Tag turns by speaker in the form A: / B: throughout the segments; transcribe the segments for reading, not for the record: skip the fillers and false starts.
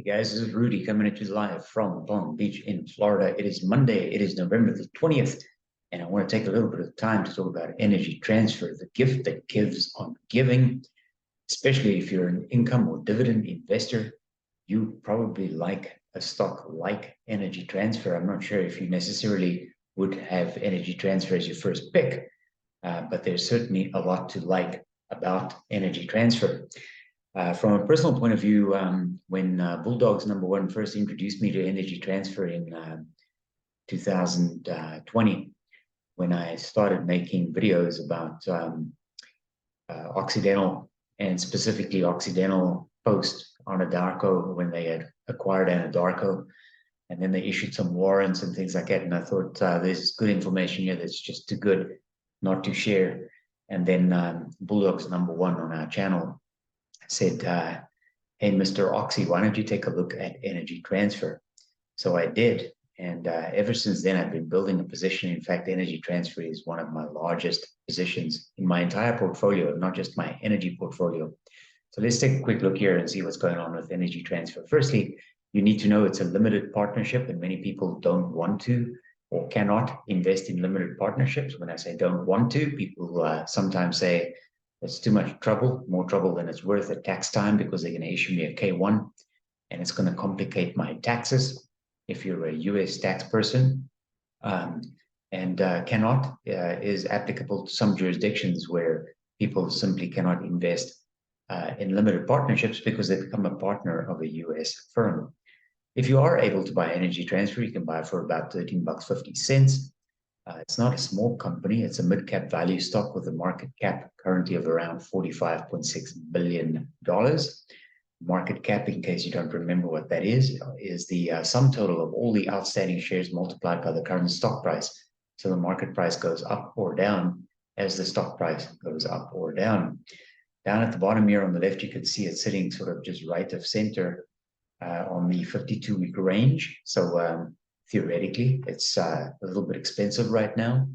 A: Hey guys, this is Rudy coming at you live from Palm Beach in Florida. It is Monday, it is November the 20th, and I want to take a little bit of time to talk about energy transfer, the gift that gives on giving, especially if you're an income or dividend investor. You probably like a stock like energy transfer. I'm not sure if you necessarily would have energy transfer as your first pick, but there's certainly a lot to like about energy transfer. From a personal point of view, when Bulldogs #1 first introduced me to energy transfer in 2020, when I started making videos about Occidental and specifically Occidental post Anadarko when they had acquired Anadarko, and then they issued some warrants and things like that. And I thought there's good information here that's just too good not to share. And then Bulldogs #1 on our channel said, hey, Mr. Oxy, why don't you take a look at energy transfer? So I did. And ever since then, I've been building a position. In fact, energy transfer is one of my largest positions in my entire portfolio, not just my energy portfolio. So let's take a quick look here and see what's going on with energy transfer. Firstly, you need to know it's a limited partnership, and many people don't want to or cannot invest in limited partnerships. When I say don't want to, people sometimes say, it's too much trouble, more trouble than it's worth at tax time, because they're going to issue me a K1 and it's going to complicate my taxes if you're a US tax person. Cannot is applicable to some jurisdictions where people simply cannot invest in limited partnerships because they become a partner of a US firm. If you are able to buy energy transfer, you can buy it for about $13.50. It's not a small company. It's a mid-cap value stock with a market cap currently of around $45.6 billion. Market cap, in case you don't remember what that is the sum total of all the outstanding shares multiplied by the current stock price. So the market price goes up or down as the stock price goes up or down. Down at the bottom here on the left, you can see it sitting sort of just right of center on the 52-week range. So theoretically, it's a little bit expensive right now,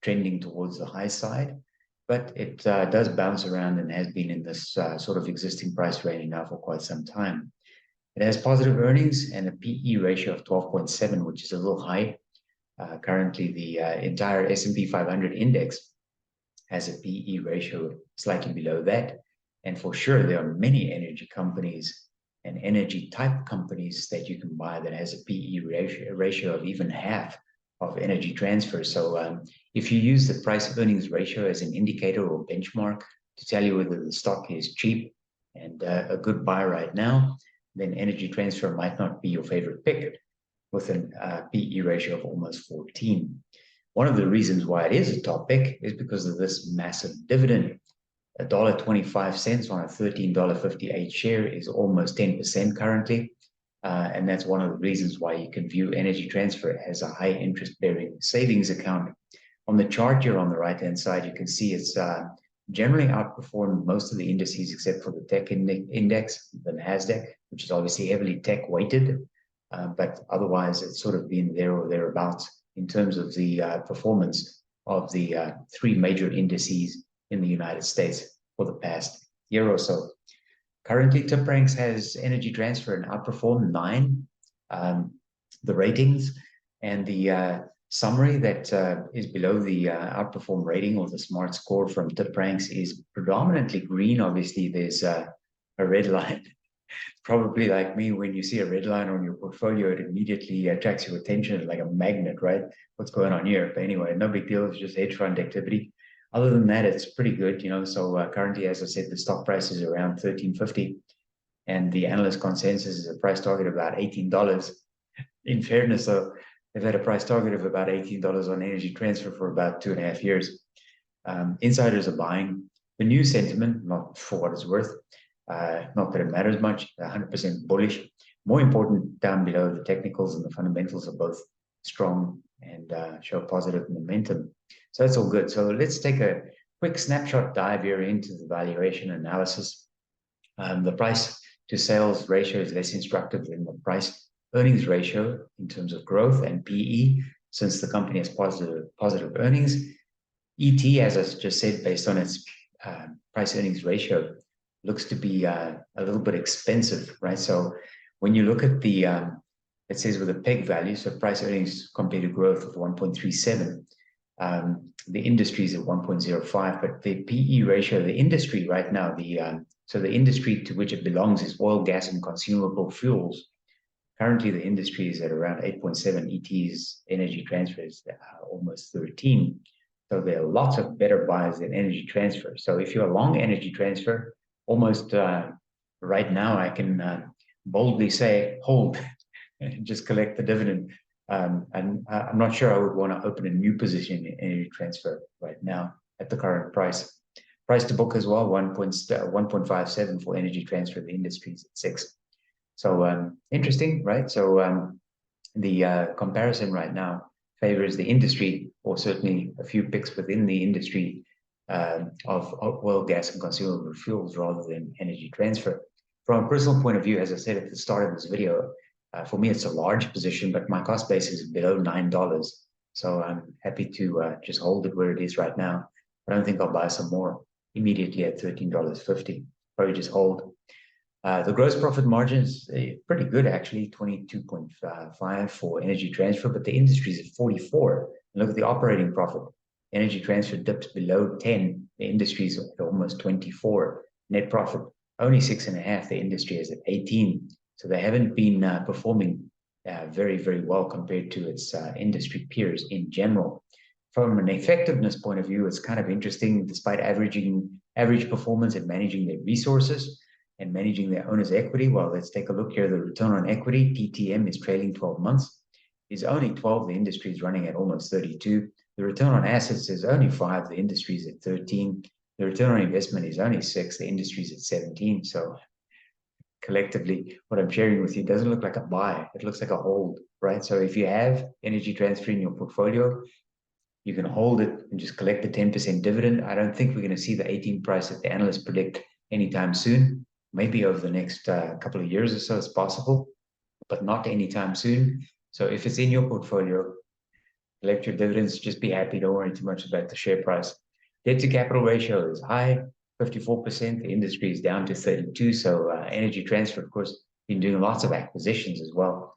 A: trending towards the high side, but it does bounce around and has been in this sort of existing price range now for quite some time. It has positive earnings and a PE ratio of 12.7, which is a little high. Currently, the entire S&P 500 index has a PE ratio slightly below that. And for sure, there are many energy companies and energy type companies that you can buy that has a PE ratio of even half of energy transfer. So if you use the price earnings ratio as an indicator or benchmark to tell you whether the stock is cheap and a good buy right now, then energy transfer might not be your favorite pick with a PE ratio of almost 14. One of the reasons why it is a top pick is because of this massive dividend. $1.25 on a $13.58 share is almost 10% currently. And that's one of the reasons why you can view energy transfer as a high interest bearing savings account. On the chart here on the right hand side, you can see it's generally outperformed most of the indices except for the tech index, the NASDAQ, which is obviously heavily tech weighted. But otherwise, it's sort of been there or thereabouts in terms of the performance of the three major indices in the United States for the past year or so. Currently, TipRanks has energy transfer and outperformed 9 the ratings, and the summary that is below the outperform rating or the smart score from TipRanks is predominantly green. Obviously, there's a red line. Probably like me, when you see a red line on your portfolio, it immediately attracts your attention like a magnet, right? What's going on here? But anyway, no big deal. It's just hedge fund activity. Other than that, it's pretty good, you know. So currently, as I said, the stock price is around $13.50, and the analyst consensus is a price target of about $18. In fairness, though, they've had a price target of about $18 on energy transfer for about 2.5 years. Insiders are buying. The news sentiment, not for what it's worth, not that it matters much, 100% bullish. More important, down below, the technicals and the fundamentals are both strong and show positive momentum. So that's all good. So let's take a quick snapshot dive here into the valuation analysis. The price to sales ratio is less instructive than the price earnings ratio in terms of growth and PE, since the company has positive earnings. ET, as I just said, based on its price earnings ratio, looks to be a little bit expensive, right? So when you look at the, it says with a PEG value, so price earnings compared to growth of 1.37, the industry is at 1.05, but the PE ratio, the industry right now, so the industry to which it belongs is oil, gas, and consumable fuels. Currently, the industry is at around 8.7 ETs, energy transfers almost 13. So there are lots of better buys than energy transfer. So if you're a long energy transfer, almost right now, I can boldly say, hold and just collect the dividend. And I'm not sure I would want to open a new position in energy transfer right now at the current price. Price to book as well, 1.57 for energy transfer. The industry is at 6. So interesting, right? So the comparison right now favors the industry, or certainly a few picks within the industry of oil, gas, and consumable fuels rather than energy transfer. From a personal point of view, as I said at the start of this video, for me, it's a large position, but my cost base is below $9. So I'm happy to just hold it where it is right now. I don't think I'll buy some more immediately at $13.50. Probably just hold. The gross profit margin is pretty good, actually, 22.5 for energy transfer, but the industry is at 44. And look at the operating profit. Energy transfer dips below 10. The industry is at almost 24. Net profit, only 6.5. The industry is at 18. So they haven't been performing very, very well compared to its industry peers in general. From an effectiveness point of view, it's kind of interesting, despite average performance at managing their resources and managing their owner's equity. Well, let's take a look here. The return on equity, TTM, is trailing 12 months, is only 12. The industry is running at almost 32. The return on assets is only 5. The industry is at 13. The return on investment is only 6. The industry is at 17. So collectively, what I'm sharing with you doesn't look like a buy. It looks like a hold, right? So if you have energy transfer in your portfolio, you can hold it and just collect the 10% dividend. I don't think we're going to see the 18 price that the analysts predict anytime soon. Maybe over the next couple of years or so it's possible, but not anytime soon. So if it's in your portfolio, collect your dividends, just be happy. Don't worry too much about the share price. Debt to capital ratio is high, 54%. The industry is down to 32. So energy transfer, of course, been doing lots of acquisitions as well,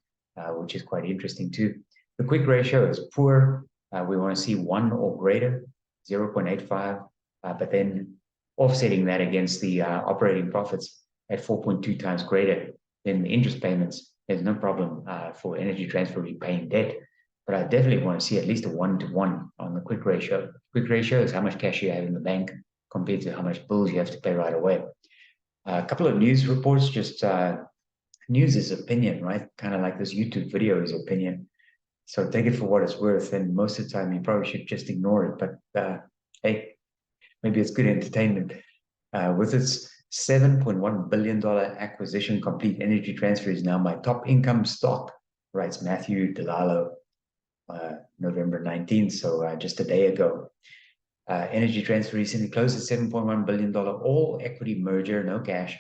A: which is quite interesting too. The quick ratio is poor. We want to see 1 or greater, 0.85, but then offsetting that against the operating profits at 4.2 times greater than the interest payments. There's no problem for energy transfer repaying debt, but I definitely want to see at least a 1-to-1 on the quick ratio. Quick ratio is how much cash you have in the bank compared to how much bills you have to pay right away. A couple of news reports, just news is opinion, right? Kind of like this YouTube video is opinion. So take it for what it's worth, and most of the time you probably should just ignore it. But hey, maybe it's good entertainment. With its $7.1 billion acquisition complete, Energy Transfer is now my top income stock, writes Matthew DeLallo, November 19th, so just a day ago. Energy Transfer recently closed a $7.1 billion all-equity merger, no cash,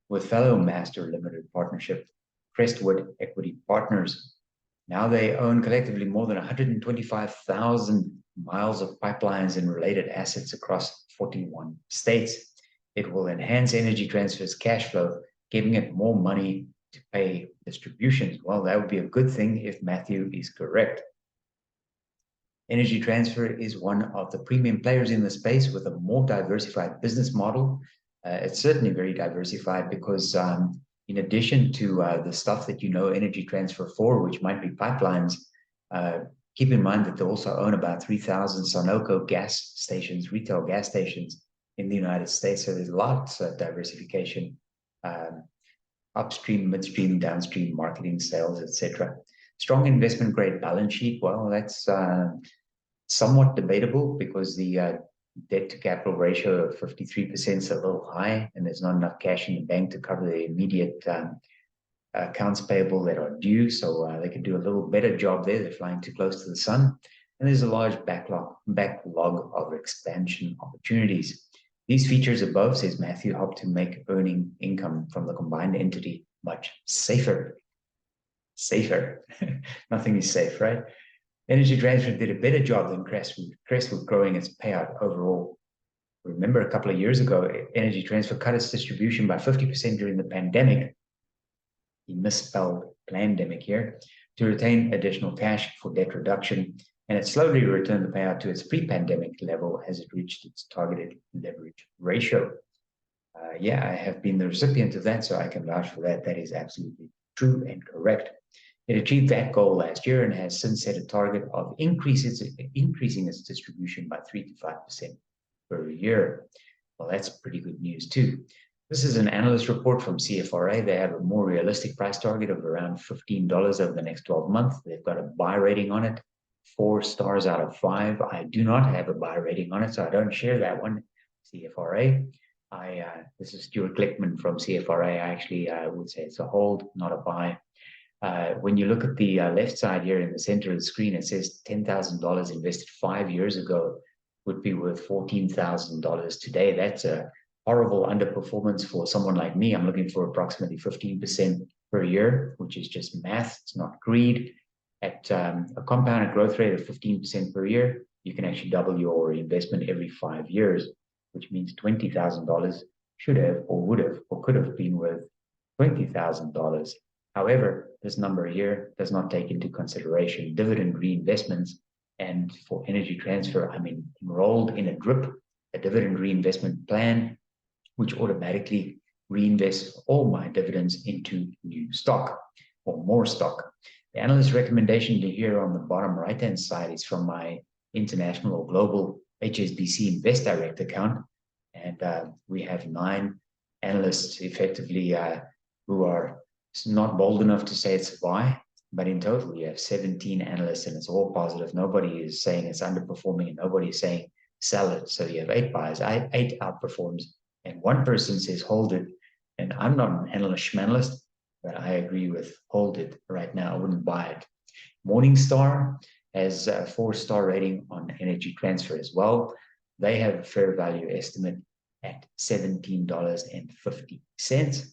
A: with fellow master limited partnership, Crestwood Equity Partners. Now they own collectively more than 125,000 miles of pipelines and related assets across 41 states. It will enhance Energy Transfer's cash flow, giving it more money to pay distributions. Well, that would be a good thing if Matthew is correct. Energy Transfer is one of the premium players in the space with a more diversified business model. It's certainly very diversified because in addition to the stuff that you know Energy Transfer for, which might be pipelines, keep in mind that they also own about 3,000 Sunoco gas stations, retail gas stations in the United States. So there's lots of diversification, upstream, midstream, downstream, marketing, sales, etc. Strong investment grade balance sheet. Well, that's somewhat debatable because the debt to capital ratio of 53% is a little high, and there's not enough cash in the bank to cover the immediate accounts payable that are due. So they can do a little better job there. They're flying too close to the sun. And there's a large backlog of expansion opportunities. These features above, says Matthew, help to make earning income from the combined entity much safer. Safer. Nothing is safe, right? Energy Transfer did a better job than Crestwood growing its payout overall. Remember, a couple of years ago, Energy Transfer cut its distribution by 50% during the pandemic. He misspelled pandemic here, to retain additional cash for debt reduction, and it slowly returned the payout to its pre-pandemic level as it reached its targeted leverage ratio. Yeah, I have been the recipient of that, so I can vouch for that. That is absolutely true and correct. It achieved that goal last year and has since set a target of increasing its distribution by 3 to 5% per year. Well, that's pretty good news too. This is an analyst report from CFRA. They have a more realistic price target of around $15 over the next 12 months. They've got a buy rating on it, 4 stars out of 5. I do not have a buy rating on it, so I don't share that one. CFRA. This is Stuart Glickman from CFRA. I actually would say it's a hold, not a buy. When you look at the left side here in the center of the screen, it says $10,000 invested 5 years ago would be worth $14,000 today. That's a horrible underperformance for someone like me. I'm looking for approximately 15% per year, which is just math. It's not greed. At a compounded growth rate of 15% per year, you can actually double your investment every 5 years, which means $20,000 should have or would have or could have been worth $20,000. However, this number here does not take into consideration dividend reinvestments. And for Energy Transfer, I'm enrolled in a DRIP, a dividend reinvestment plan, which automatically reinvests all my dividends into new stock or more stock. The analyst recommendation here on the bottom right-hand side is from my international or global HSBC Invest Direct account. And we have 9 analysts effectively who are not bold enough to say it's a buy, but in total you have 17 analysts and it's all positive. Nobody is saying it's underperforming and nobody is saying sell it. So you have 8 buys, 8 outperforms, and 1 person says hold it. And I'm not an analyst, but I agree with hold it right now. I wouldn't buy it. Morningstar has a 4-star rating on Energy Transfer as well. They have a fair value estimate at $17.50.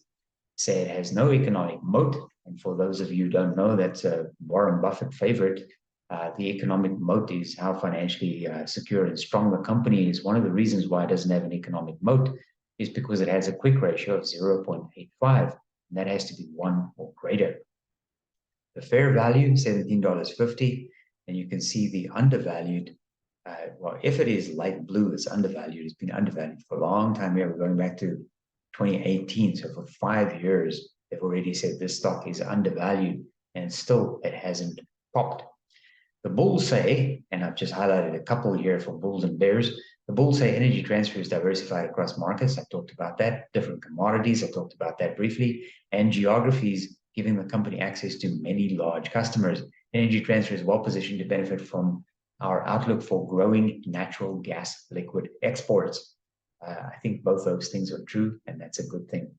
A: Say it has no economic moat. And for those of you who don't know, that's a Warren Buffett favorite. The economic moat is how financially secure and strong the company is. One of the reasons why it doesn't have an economic moat is because it has a quick ratio of 0.85. And that has to be 1 or greater. The fair value, $17.50. And you can see the undervalued. Well, if it is light blue, it's undervalued. It's been undervalued for a long time here. We're going back to 2018. So for 5 years, they've already said this stock is undervalued and still it hasn't popped. The bulls say, and I've just highlighted a couple here for bulls and bears. The bulls say Energy Transfer is diversified across markets. I talked about that. Different commodities. I talked about that briefly. And geographies, giving the company access to many large customers. Energy Transfer is well positioned to benefit from our outlook for growing natural gas liquid exports. I think both those things are true, and that's a good thing.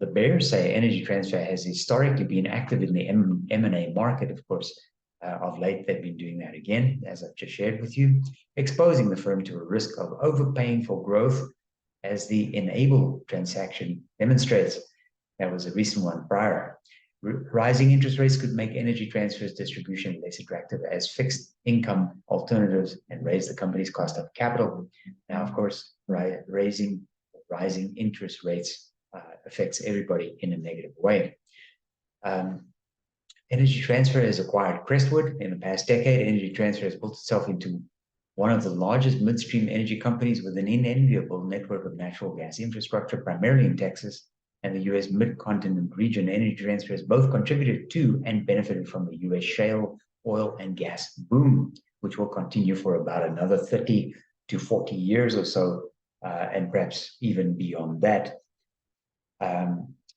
A: The bears say Energy Transfer has historically been active in the M&A market. Of course, of late, they've been doing that again, as I've just shared with you, exposing the firm to a risk of overpaying for growth, as the Enable transaction demonstrates. That was a recent one prior. Rising interest rates could make Energy Transfer's distribution less attractive as fixed income alternatives and raise the company's cost of capital. Now, of course, rising interest rates affects everybody in a negative way. Energy Transfer has acquired Crestwood in the past decade. Energy Transfer has built itself into one of the largest midstream energy companies with an unenviable network of natural gas infrastructure, primarily in Texas and the U.S. mid-continent region. Energy Transfer has both contributed to and benefited from the U.S. shale oil and gas boom, which will continue for about another 30 to 40 years or so, and perhaps even beyond that.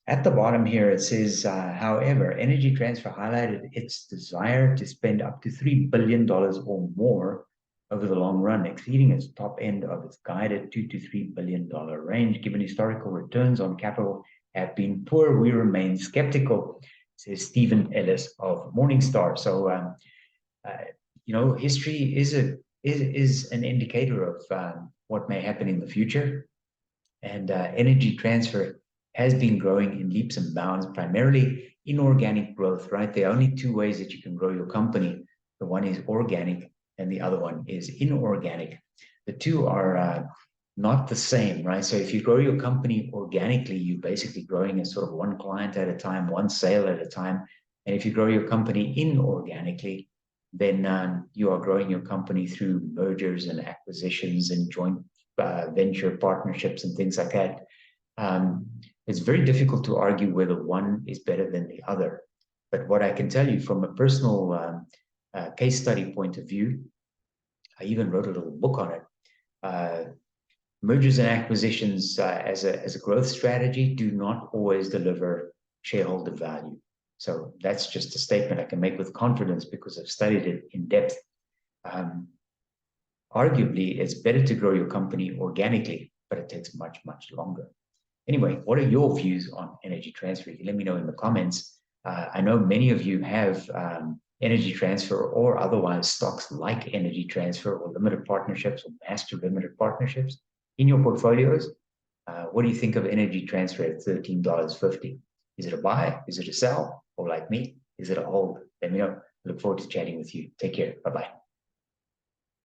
A: At the bottom here, it says, however, Energy Transfer highlighted its desire to spend up to $3 billion or more over the long run, exceeding its top end of its guided $2 to $3 billion range. Given historical returns on capital have been poor, we remain skeptical, says Stephen Ellis of Morningstar. So, history is an indicator of what may happen in the future. And Energy Transfer has been growing in leaps and bounds, primarily inorganic growth, right? There are only 2 ways that you can grow your company. The one is organic and the other one is inorganic. The two are not the same, right? So if you grow your company organically, you're basically growing as sort of one client at a time, one sale at a time. And if you grow your company inorganically, then you are growing your company through mergers and acquisitions and joint venture partnerships and things like that. Um, it's very difficult to argue whether one is better than the other. But what I can tell you from a personal case study point of view, I even wrote a little book on it. Uh, Mergers and acquisitions as a growth strategy do not always deliver shareholder value. So that's just a statement I can make with confidence because I've studied it in depth. Um, Arguably, it's better to grow your company organically, but it takes much, much longer. Anyway, what are your views on energy transfer? Let me know in the comments. I know many of you have energy transfer or otherwise stocks like energy transfer or limited partnerships or master limited partnerships in your portfolios. What do you think of energy transfer at $13.50? Is it a buy? Is it a sell? Or like me, is it a hold? Let me know. Look forward to chatting with you. Take care. Bye-bye.